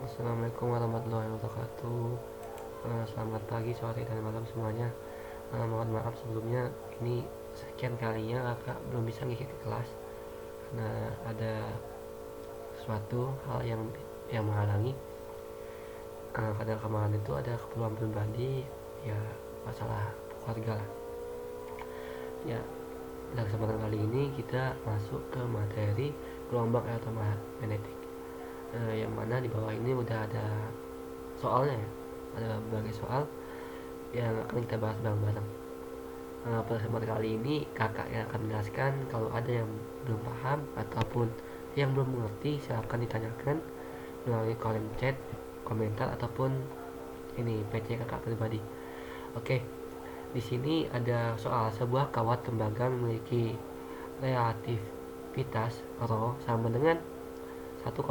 Assalamualaikum warahmatullahi wabarakatuh. Selamat pagi, sore, dan malam semuanya. Mohon maaf sebelumnya, ini sekian kalinya kakak belum bisa ngikut ke kelas karena ada suatu hal yang menghalangi. Karena kemarin itu ada keperluan pribadi, ya masalah keluarga lah. Ya, pada kesempatan kali ini kita masuk ke materi gelombang elektromagnetik. Yang mana di bawah ini udah ada soalnya ya, ada berbagai soal yang akan kita bahas bareng-bareng. Pada kesempatan kali ini kakak yang akan menjelaskan. Kalau ada yang belum paham ataupun yang belum mengerti, silahkan ditanyakan melalui kolom chat, komentar ataupun ini PC kakak pribadi. Oke, di sini ada soal sebuah kawat tembaga memiliki relativitas ρ sama dengan 1,62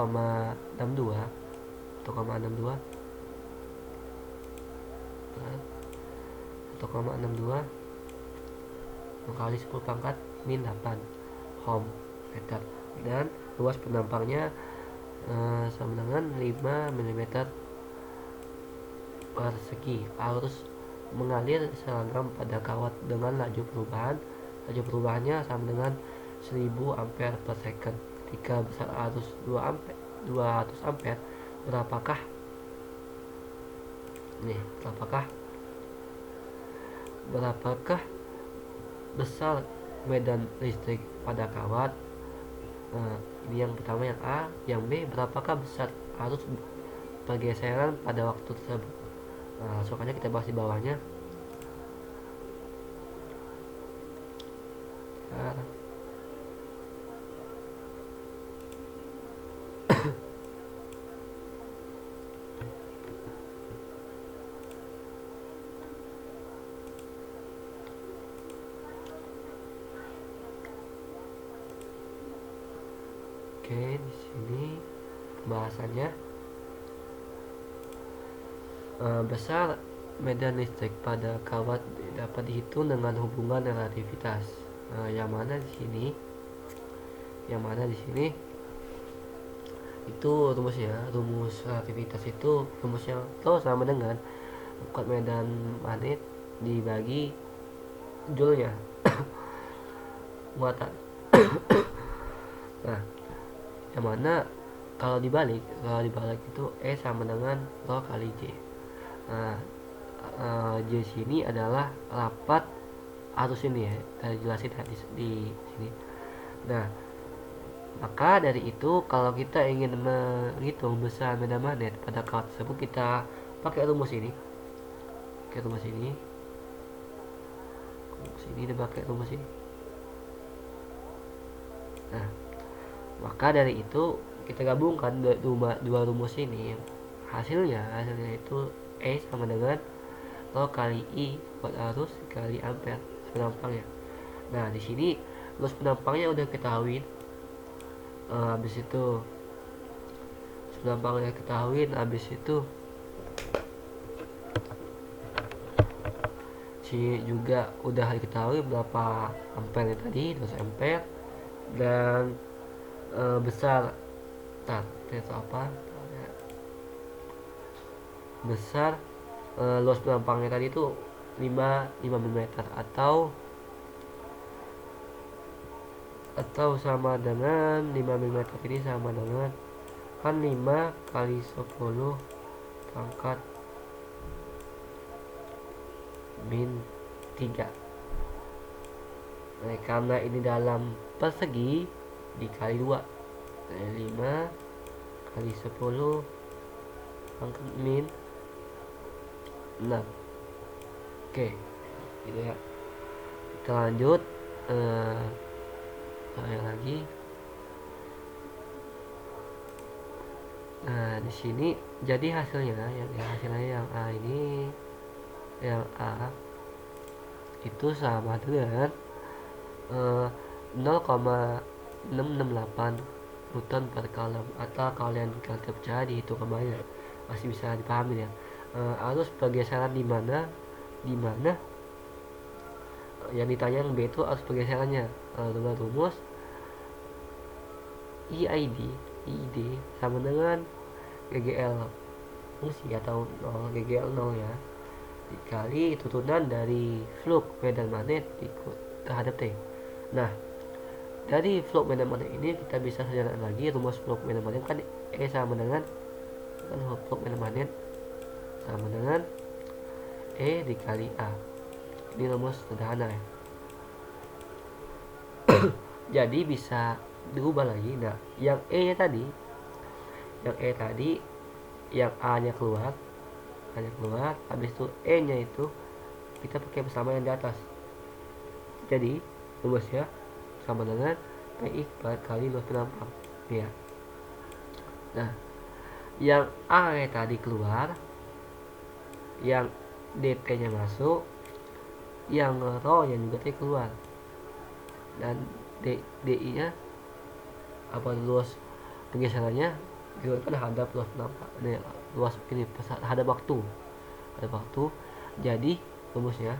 kali 10 pangkat min 8 ohm meter, dan luas penampangnya sama dengan 5 mm persegi. Arus mengalir seragam pada kawat dengan laju perubahannya sama dengan 1000 ampere per second. Ketika besar arus 200 ampere, berapakah berapakah besar medan listrik pada kawat? Ini yang pertama, yang A. Yang B, berapakah besar arus pergeseran pada waktu tersebut? Soalnya kita bahas di bawahnya. Oke, di sini pembahasannya. Besar medan listrik pada kawat dapat dihitung dengan hubungan relativitas. Yang mana di sini itu rumusnya. Rumus relativitas itu rumusnya itu sama dengan kuat medan magnet dibagi joule-nya, muatan. Nah, yang mana kalau dibalik itu E sama dengan rho kali J. Nah, J sini adalah rapat arus ini ya, kita jelasin di sini. Nah, maka dari itu kalau kita ingin menghitung besar medan magnet pada kawat tersebut, kita pakai rumus ini. Nah, maka dari itu kita gabungkan dua rumus ini. Hasilnya itu E sama dengan rho kali I buat arus kali ampere penampangnya. Nah, di sini arus penampangnya udah ketahuin. Habis itu si juga udah diketahui berapa ampere tadi, 200 ampere, dan besar luas penampangnya tadi itu 5 mm atau sama dengan 5 mm ini sama dengan kan 5 kali 10 pangkat min 3. Nah, karena ini dalam persegi dikali 2, 5 kali 10 pangkat min 6. Oke, gitu ya. Kita lanjut lagi. Nah, di sini jadi hasilnya yang A ini, yang A itu sama dengan 0,668 Newton per coulomb, atau kalian percaya dihitung kembali masih bisa dipahami ya. Arus pergeseran di mana yang ditanya yang B itu arus pergeserannya. Dengan rumus EID sama dengan GGL fungsi atau 0 GGL 0 ya, dikali turunan dari flux medan magnet terhadap T. Nah, dari flux medan magnet ini kita bisa sederhanakan lagi rumus flux medan magnet kan E sama dengan flux medan magnet sama dengan E dikali A. Ini rumus sederhana ya. Jadi bisa diubah lagi. Nah, yang E tadi, yang A nya keluar, habis itu E nya itu kita pakai bersama yang di atas. Jadi rumusnya sama dengan PI kali luas penampang ya. Nah, yang A nya tadi keluar, yang DP nya masuk, yang rho nya juga keluar, dan DI nya apa luas pergeserannya dikeluarkan hadap luas penampang, luas ini hadap waktu. Jadi rumusnya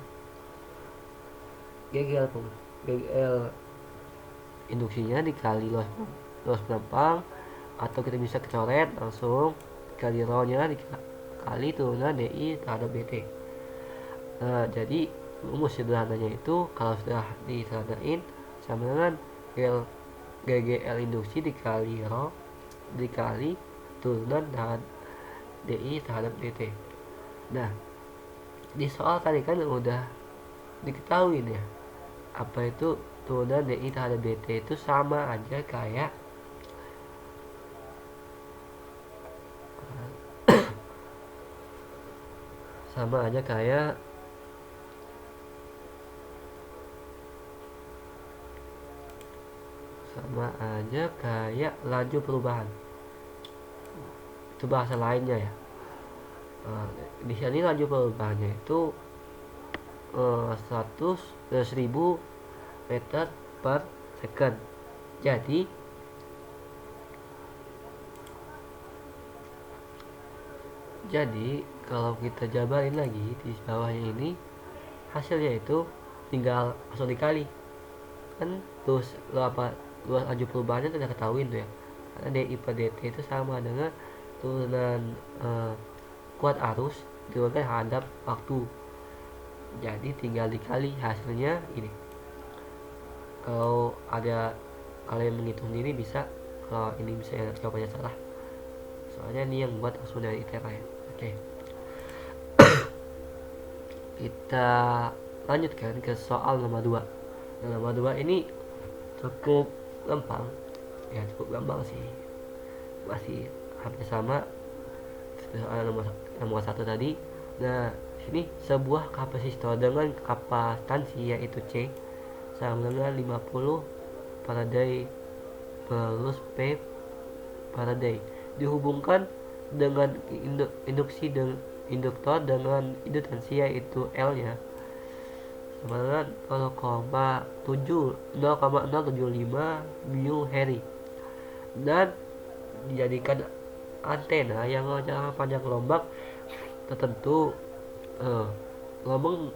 GGL induksinya dikali luas penampang, atau kita bisa kecoret langsung kali rho nya dikali turunan DI terhadap BT. Nah, jadi rumus sederhananya itu kalau sudah disederhanain sama dengan GGL induksi dikali rho dikali turunan dan DI terhadap DT. Nah, di soal tadi kan udah diketahui ya, apa itu turunan DI terhadap DT itu sama aja kayak laju perubahan. Itu bahasa lainnya ya. Di sini laju perubahannya itu 1000 meter per second. Jadi kalau kita jabarin lagi di bawahnya ini, hasilnya itu tinggal langsung dikali kan, luas laju perubahannya sudah ketahuin tuh ya, karena DI per DT itu sama dengan turunan kuat arus dikurangi hadap waktu. Jadi tinggal dikali, hasilnya ini. Kalau ada kalian menghitung sendiri bisa, kalau ini bisa jawabannya salah, soalnya ini yang buat langsung dari ITERA ya. Oke. Kita lanjutkan ke soal nomor 2. Nomor 2 ini cukup gampang sih, masih hampir sama soal nomor 1 tadi. Nah, sini sebuah kapasitor dengan kapastansi yaitu C sama dengan 50 Faraday plus P Faraday dihubungkan dengan induksi induktor dengan indutansi yaitu L nya sama dengan 0,075 mu Henry, dan dijadikan antena yang mengajarkan panjang gelombang tertentu, gelombang,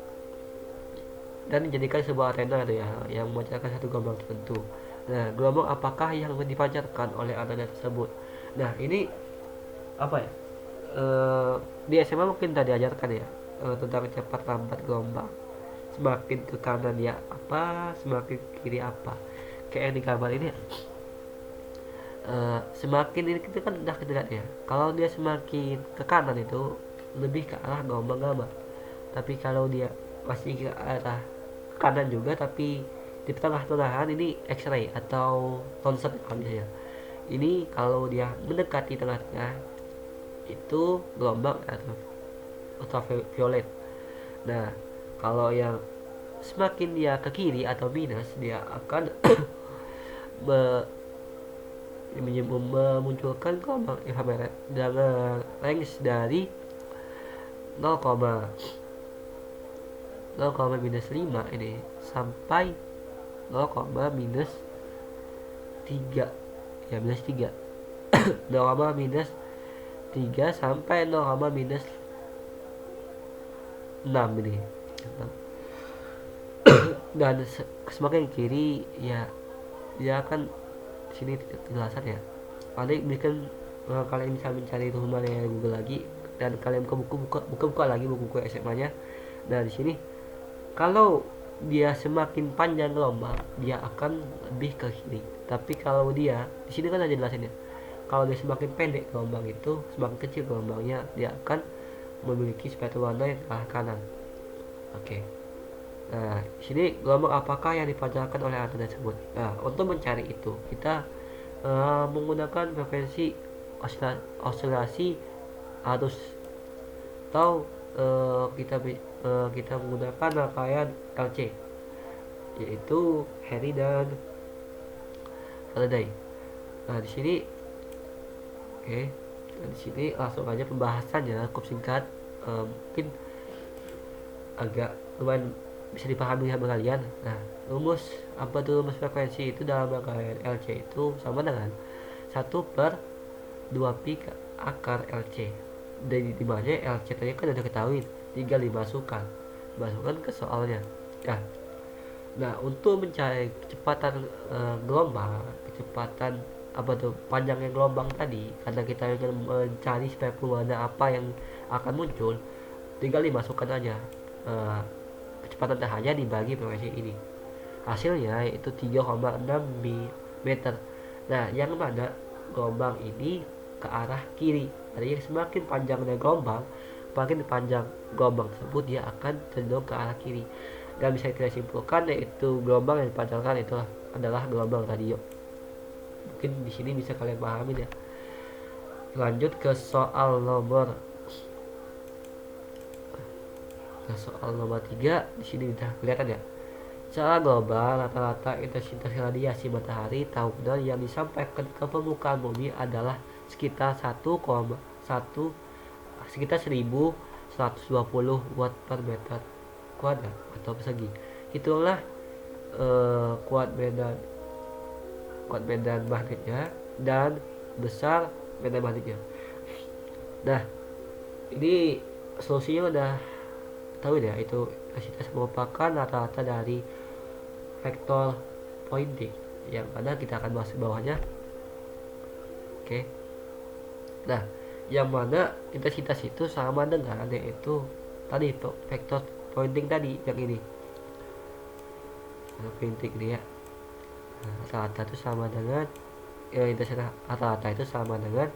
dan dijadikan sebuah antena ya yang memancarkan satu gelombang tertentu. Nah, gelombang apakah yang dipancarkan oleh antena tersebut? Nah, ini apa ya? Di SMA mungkin tadi diajarkan ya, tentang cepat lambat gelombang. Semakin ke kanan ya apa, semakin ke kiri apa. Kayak yang di gambar ini ya. Semakin ini kita kan udah kita lihat ya, kalau dia semakin ke kanan itu lebih ke arah gelombang gamma. Tapi kalau dia masih ke arah kanan juga tapi di tengah-tengahan, ini X-ray atau tonset misalnya. Ini kalau dia mendekati tengah-tengah itu gelombang atau ultraviolet. Nah, kalau yang semakin dia ke kiri atau minus, dia akan memunculkan gelombang infrared dengan range dari 0,-5 ini sampai 0,-3 ya, minus 3 0,-3 sampai 0,-6 ini. Dan semakin kiri ya dia akan sini kejelasan ya, paling bikin kalian bisa mencari rumah dari Google lagi, dan kalian buka lagi buku-buku SMA-nya. Nah di sini kalau dia semakin panjang gelombang dia akan lebih ke kiri, tapi kalau dia di sini kan ada jelasinnya, kalau dia semakin pendek gelombang itu semakin kecil gelombangnya, dia akan memiliki spektrum warna yang ke arah kanan. Oke. Nah, di sini gelombang apakah yang dipancarkan oleh antena tersebut? Nah, untuk mencari itu kita menggunakan frekuensi osilasi arus, atau kita menggunakan rangkaian LC, yaitu Harry dan Faraday. Nah, di sini oke. Nah, di sini langsung aja pembahasannya cukup singkat, mungkin agak lumayan bisa dipahami sama kalian. Nah, rumus apa tuh rumus frekuensi itu dalam rangkaian LC itu sama dengan 1/2 pi akar LC. Dari dimana LC tadi kan udah ketahui, tinggal dimasukkan ke soalnya. Nah, untuk mencari kecepatan gelombang, kecepatan apa tuh panjangnya gelombang tadi, karena kita ingin mencari spektrum warna apa yang akan muncul, tinggal dimasukkan aja kecepatan cahaya dibagi frekuensi ini. Hasilnya itu 3,6 meter. Nah, yang mana gelombang ini ke arah kiri. Jadi semakin panjangnya gelombang, semakin panjang gelombang tersebut dia akan cenderung ke arah kiri. Dan bisa kita simpulkan yaitu gelombang yang dipancarkan itu adalah gelombang radio. Mungkin di sini bisa kalian pahami ya. Lanjut ke soal nomor 3. Di sini udah kelihatan ya. Secara global, rata-rata intensitas radiasi matahari tahunan yang disampaikan ke permukaan bumi adalah sekitar 1120 watt per meter kuadrat atau persegi. Itulah kuat medan magnetnya dan besar medan magnetnya. Nah, ini solusinya udah tahu ya, itu intensitas merupakan rata-rata dari vektor Poynting yang mana kita akan bahas di bawahnya. Oke. Nah, yang mana intensitas itu sama dengan yaitu tadi vektor Poynting tadi yang ini. Poynting ini ya. Nah, rata-rata itu sama dengan intensitas rata-rata itu sama dengan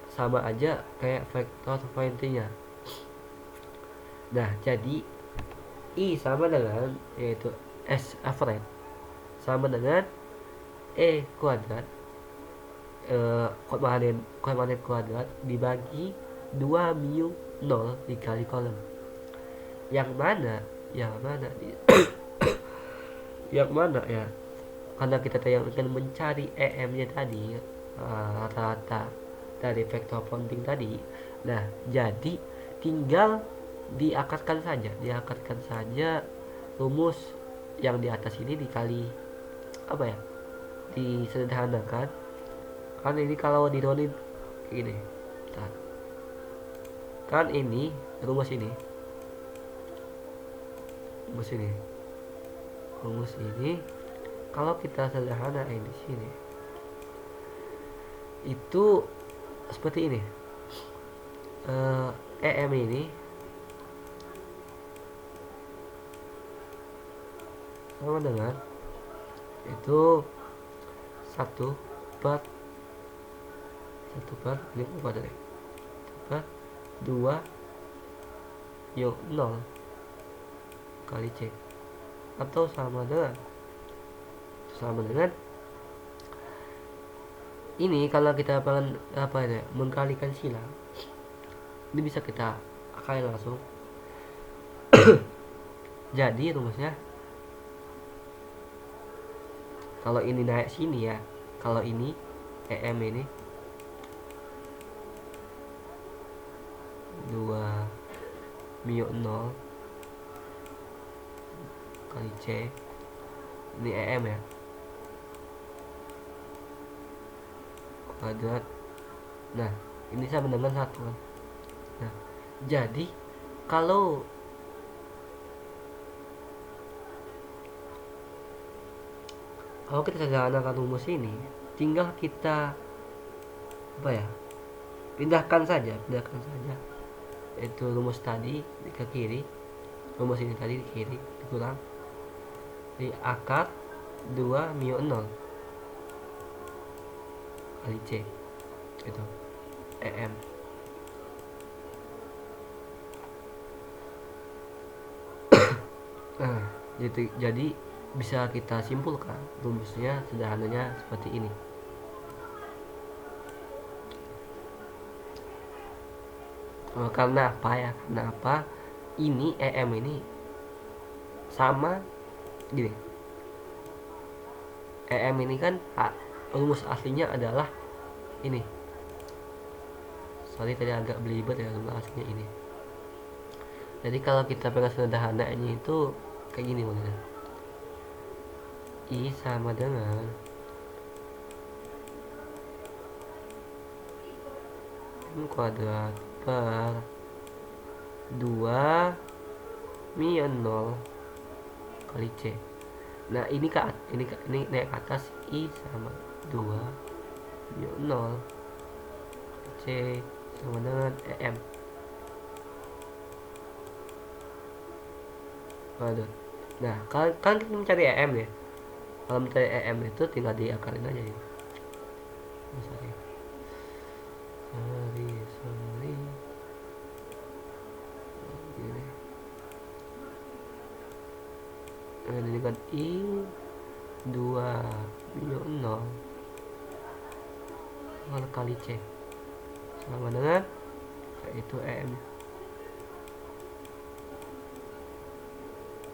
sama aja kayak vektor Poyntingnya. Nah, jadi I sama dengan yaitu S average sama dengan E kuadrat kuadrat kuadrat dibagi 2 mu 0 dikali kolom. Yang mana yang mana ya, karena kita ingin mencari EM-nya tadi, rata-rata dari vektor Poynting tadi. Nah, jadi tinggal diakatkan saja rumus yang di atas ini dikali apa ya, disederhanakan. Kan ini kalau dironin gini, kan ini rumus ini kalau kita sederhanain di sini itu seperti ini. EM ini sama dengan itu 1/2 ini apa tadi 2 yuk 0 kali C, atau sama dengan ini. Kalau kita pengen apa ya, mengkalikan silang, ini bisa kita akali langsung. Jadi rumusnya kalau ini naik sini ya, kalau ini EM ini 2 mu 0 kali C, ini EM ya, kuadrat. Nah, ini sama dengan 1 kan. Nah, jadi kalau kita sederhanakan rumus ini, tinggal kita apa ya, pindahkan saja itu rumus tadi ke kiri, rumus ini tadi di kiri dikurang di akar 2 mu 0 kali C itu EM. Nah, jadi bisa kita simpulkan rumusnya sederhananya seperti ini. Karena apa ya? Karena apa? Ini EM ini sama gini. EM ini kan rumus aslinya adalah ini. Sorry tadi agak belibet ya, rumus aslinya ini. Jadi kalau kita pengen sederhananya itu kayak gini maksudnya. I sama dengan M kuadrat per 2 mu 0 kali C. Nah, ini naik ke atas, I sama 2 mu 0 C sama dengan EM. Waduh. Nah, kan kita mencari EM ya. Kalau mencari EM itu tinggal diakarin aja ya. Sorry. Gini. Nah, ini kan I 2 mu 0 kali C sama dengan yaitu EM.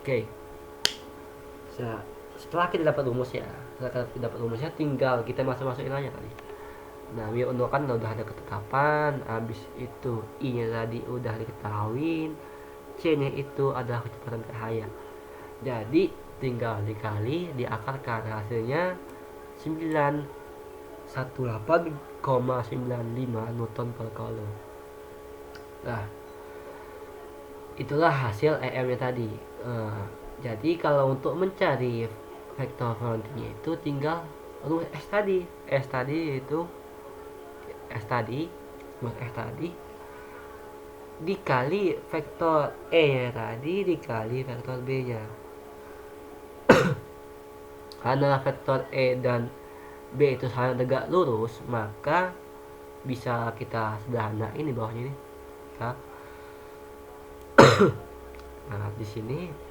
Oke. Setelah kita dapat rumusnya, tinggal kita masukin aja tadi. Nah, mu 0 kan udah ada ketetapan, habis itu I nya tadi udah diketahui, C nya itu adalah kecepatan cahaya. Jadi tinggal dikali diakarkan, hasilnya 918,95 Newton per Coulomb. Nah, itulah hasil EM nya tadi. Jadi kalau untuk mencari vektor frontingnya itu tinggal rumus S tadi dikali vektor E nya tadi dikali vektor B nya. Karena vektor E dan B itu saling tegak lurus, maka bisa kita sederhanain di bawahnya ini. Nah, di sini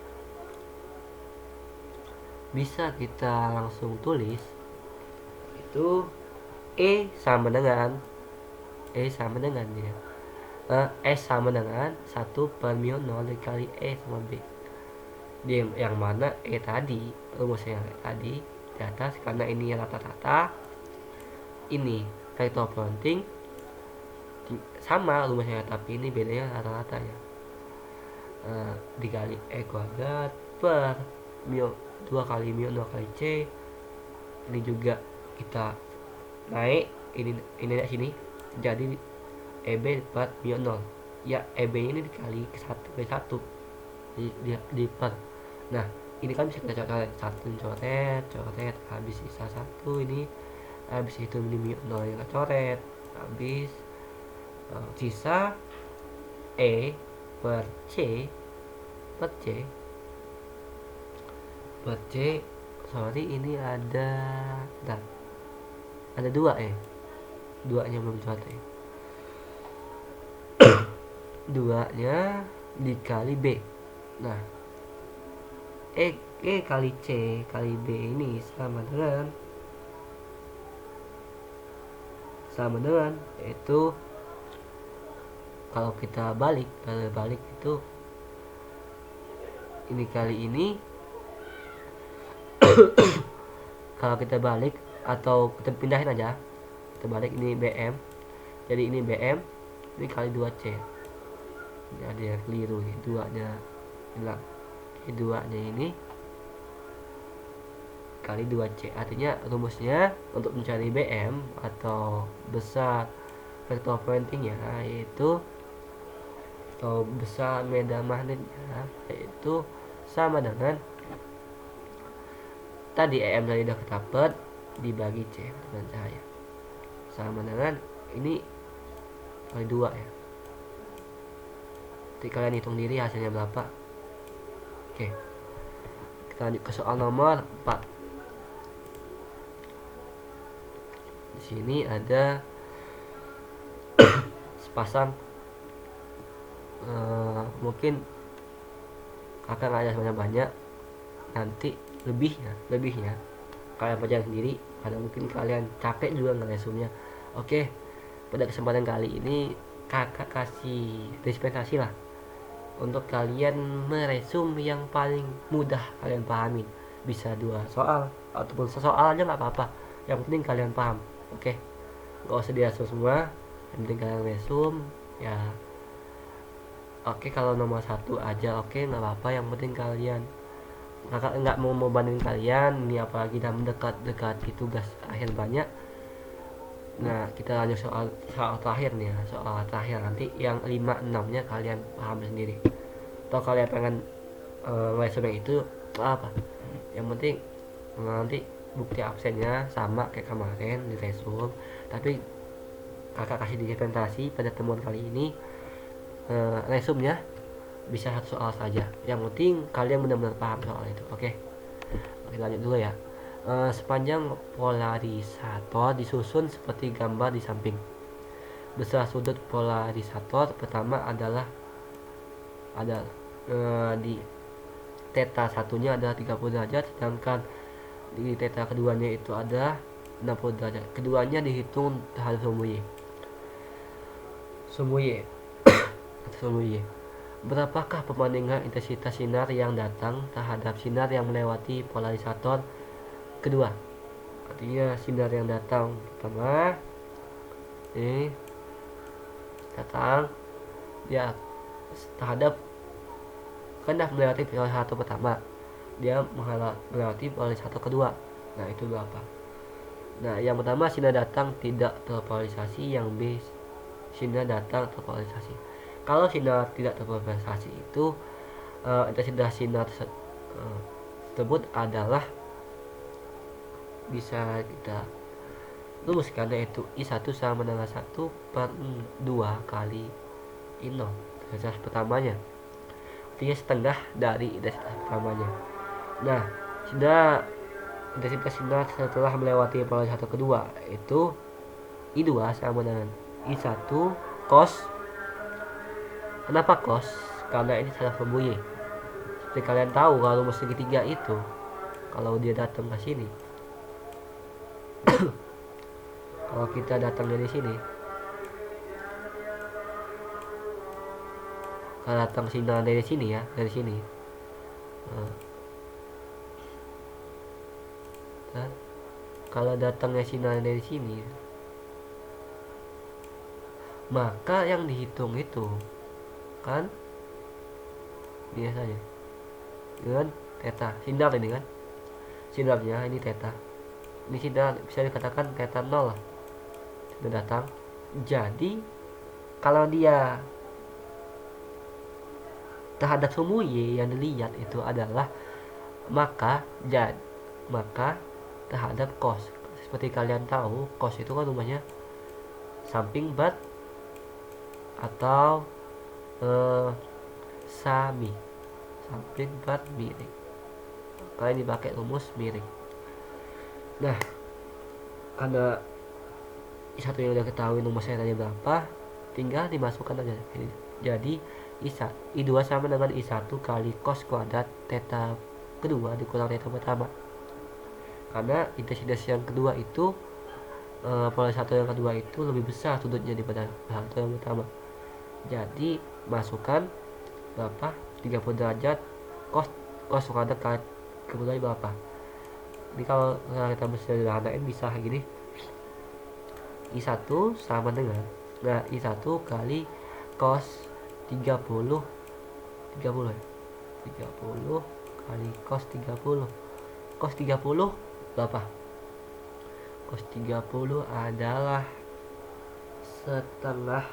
bisa kita langsung tulis itu S sama dengan dia. S sama dengan 1 per mu 0 dikali E sama B. Yang mana E tadi, rumusnya tadi di atas, karena ini rata-rata, ini vektor fronting sama rumusnya, tapi ini bedanya rata-rata ya. Dikali E kuadrat per 2 kali mu 0 kali C. Ini juga kita naik ini dari sini, jadi EB dapat mu 0 ya, EB ini dikali ke 1 di per. Nah, ini kan bisa kita coret habis sisa 1 ini, habis itu ini mu 0 yang coret, habis sisa E per C sorry ini ada 2 nya belum coret ya. 2 nya dikali B. Nah, E kali C kali B ini sama dengan itu, kalau kita balik itu ini kali ini. Kalau kita balik atau kita pindahin aja, kita balik, ini BM, jadi ini BM ini kali 2C. Ini ada yang keliru nih, 2 nya hilang, 2 nya ini kali 2C. Artinya rumusnya untuk mencari BM atau besar vektor pointingnya yaitu, atau besar medan magnetnya, yaitu sama dengan tadi EM tadi udah ketapet dibagi C dengan cahaya, sama dengan ini kali 2 ya. Jadi kalian hitung diri hasilnya berapa. Oke, kita lanjut ke soal nomor 4. Di sini ada sepasang mungkin akan ada banyak, nanti lebihnya kalian pelajari sendiri, karena mungkin kalian capek juga ngeresumnya. Oke, pada kesempatan kali ini kakak kasih dispensasi lah untuk kalian meresum yang paling mudah kalian pahami. Bisa 2 soal ataupun sesoal aja nggak apa-apa, yang penting kalian paham. Oke, nggak usah diresum semua, yang penting kalian resum ya. Oke, kalau nomor 1 aja oke, nggak apa-apa, yang penting kalian kakak nggak mau bandingin kalian ini, apalagi dalam dekat tugas akhir banyak. Nah, kita lanjut soal terakhir nih ya, soal terakhir nanti yang 5-6 nya kalian paham sendiri. Atau kalian pengen resume itu apa, yang penting nanti bukti absennya sama kayak kemarin di resume, tapi kakak kasih dispensasi pada temuan kali ini resumnya bisa 1 soal saja, yang penting kalian benar-benar paham soal itu. Oke, kita lanjut dulu ya. Sepanjang polarisator disusun seperti gambar di samping. Besar sudut polarisator pertama adalah di theta satunya adalah 30 derajat, sedangkan di theta keduanya itu ada 60 derajat. Keduanya dihitung terhadap sumbu Y. Berapakah perbandingan intensitas sinar yang datang terhadap sinar yang melewati polarisator kedua? Artinya sinar yang datang pertama ini datang ya terhadap, hendak melewati polarisator pertama, dia melewati polarisator kedua. Nah, itu berapa? Nah, yang pertama sinar datang tidak terpolarisasi, yang B sinar datang terpolarisasi. Kalau sinar tidak terpolarisasi itu intensitas sinar tersebut adalah bisa kita rumuskan, yaitu I1 sama dengan 1/2 kali I0, intensitas pertamanya, artinya setengah dari intensitas pertamanya. Nah, intensitas sinar setelah melewati polarisator kedua itu I2 sama dengan I1 cos. Kenapa cos? Karena ini salah sumbu Y. Seperti kalian tahu kalau rumus segitiga itu, kalau dia datang ke sini, kalau kita datang dari sini, kalau datang sinar dari sini ya, dari sini, dan kalau datangnya sinar dari sini, maka yang dihitung itu kan biasanya dengan theta sinar ini kan, sinarnya ini theta, ini sinar bisa dikatakan theta 0 lah, sudah datang. Jadi kalau dia terhadap sumbu Y yang dilihat itu adalah maka terhadap cos. Seperti kalian tahu, cos itu kan rumahnya samping bat atau sami, samping bat miring. Kalian dipakai rumus miring. Nah, karena I1 yang udah ketahui rumusnya tadi berapa, tinggal dimasukkan aja. Jadi I2 sama dengan I1 kali cos kuadrat theta kedua dikurang theta pertama. Karena intensitas yang kedua itu polarisator yang kedua itu lebih besar sudutnya daripada polarisator yang pertama. Jadi masukkan berapa? 30 derajat cos kuadrat kali kedua berapa? Jadi kalau kita sederhanain bisa gini. I1 sama dengan I1 kali cos 30 ya. 30 kali cos 30. Cos 30 berapa? Cos 30 adalah setengah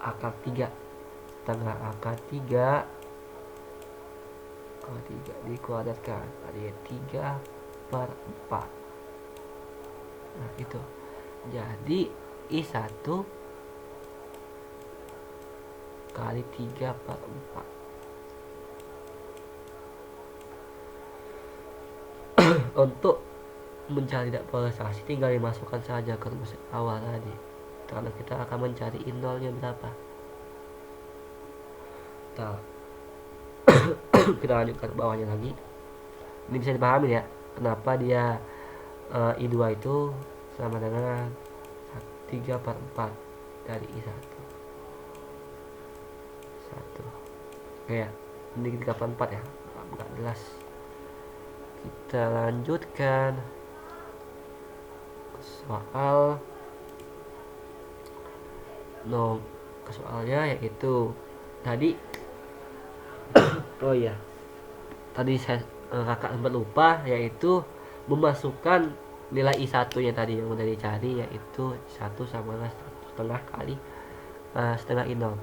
akar 3. Setengah akar 3 dikuadratkan, ada 3/4. Nah, itu. Jadi I1 kali 3/4. Untuk mencari polarisasi tinggal dimasukkan saja ke rumus awal tadi, karena kita akan mencari I0 nya berapa. Kita lanjutkan ke bawahnya lagi. Ini bisa dipahami ya, kenapa dia I2 itu sama dengan 3/4 dari I1. Oke ya, ini 3/4 ya, nggak jelas. Kita lanjutkan ke soal ke soalnya, yaitu tadi oh iya, tadi saya kakak sempat lupa, yaitu memasukkan nilai I1 nya tadi yang udah dicari, yaitu 1 sama dengan 1/2 kali setengah I0.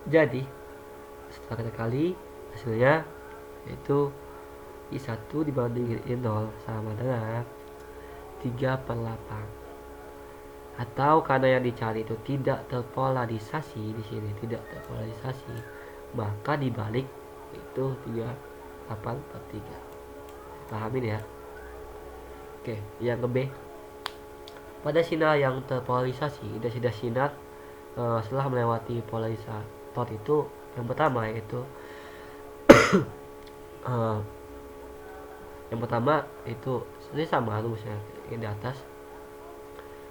Jadi setelah kita kali, hasilnya yaitu I1 dibanding I0 sama dengan 3/8. Atau karena yang dicari itu tidak terpolarisasi, di sini tidak terpolarisasi, maka dibalik itu 3/8/3. Pahamin ya. Oke, yang ke B. Pada sinar yang terpolarisasi, intensitas sinar setelah melewati polarisator itu yang pertama, yaitu yang pertama itu ini sama rumusnya di atas.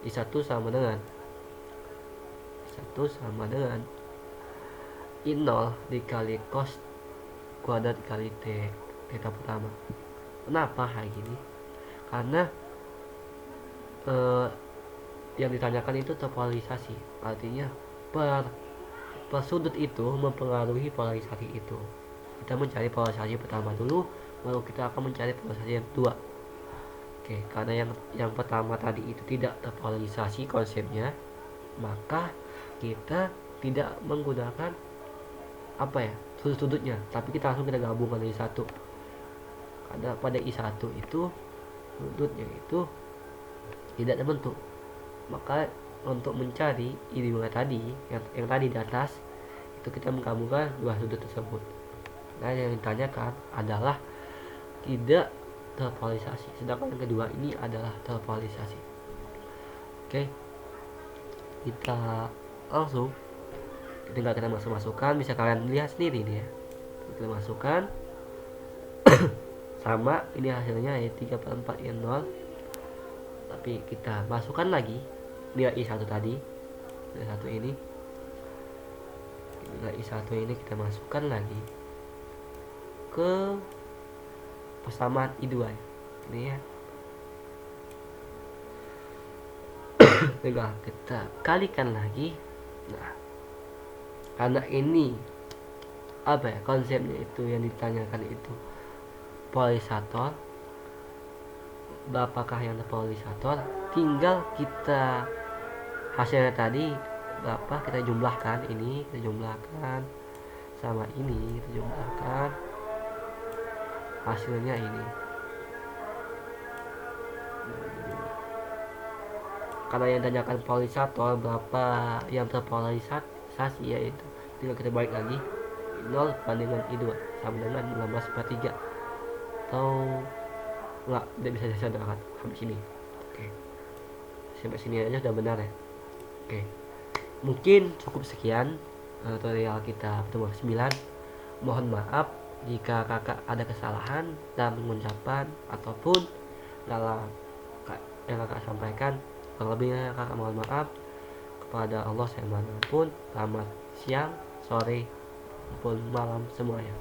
I1 sama dengan I0 dikali cos kuadrat kali theta pertama. Kenapa kayak gini? Karena yang ditanyakan itu terpolarisasi, artinya per sudut itu mempengaruhi polarisasi itu. Kita mencari polarisasi pertama dulu, baru kita akan mencari polarisasi yang kedua. Oke, karena yang pertama tadi itu tidak terpolarisasi konsepnya, maka kita tidak menggunakan sudut-sudutnya, tapi kita langsung gabungkan dari satu. Karena pada I1 itu sudutnya itu tidak terbentuk, maka untuk mencari I2 tadi yang tadi di atas itu kita menggabungkan dua sudut tersebut. Nah, yang ditanyakan adalah tidak terpolarisasi, sedangkan yang kedua ini adalah terpolarisasi. Oke, kita langsung tinggal kita masukkan, bisa kalian lihat sendiri nih ya. Kita masukkan sama, ini hasilnya ya 3/4 I0, tapi kita masukkan lagi nilai I1 tadi, nilai I1 ini kita masukkan lagi ke persamaan I2 ini ya. Tinggal kita kalikan lagi. Nah, karena ini konsepnya itu yang ditanyakan itu polarisator, berapakah yang terpolarisator, tinggal kita hasilnya tadi berapa kita jumlahkan, ini kita jumlahkan sama ini kita jumlahkan, hasilnya ini. Karena yang ditanyakan polarisator, berapa yang terpolarisasi, yaitu tinggal kita balik lagi 0 bandingan I2 sama dengan 15/3, atau enggak, tidak bisa disederhanakan sampai sini. Oke, sampai sini aja sudah benar ya. Oke, mungkin cukup sekian tutorial kita pertemuan 9. Mohon maaf jika kakak ada kesalahan dalam pengucapan ataupun dalam yang kakak sampaikan. Lebihnya kakak mohon maaf. Kepada Allah saya mohon ampun. Selamat siang, sore, maupun malam semuanya.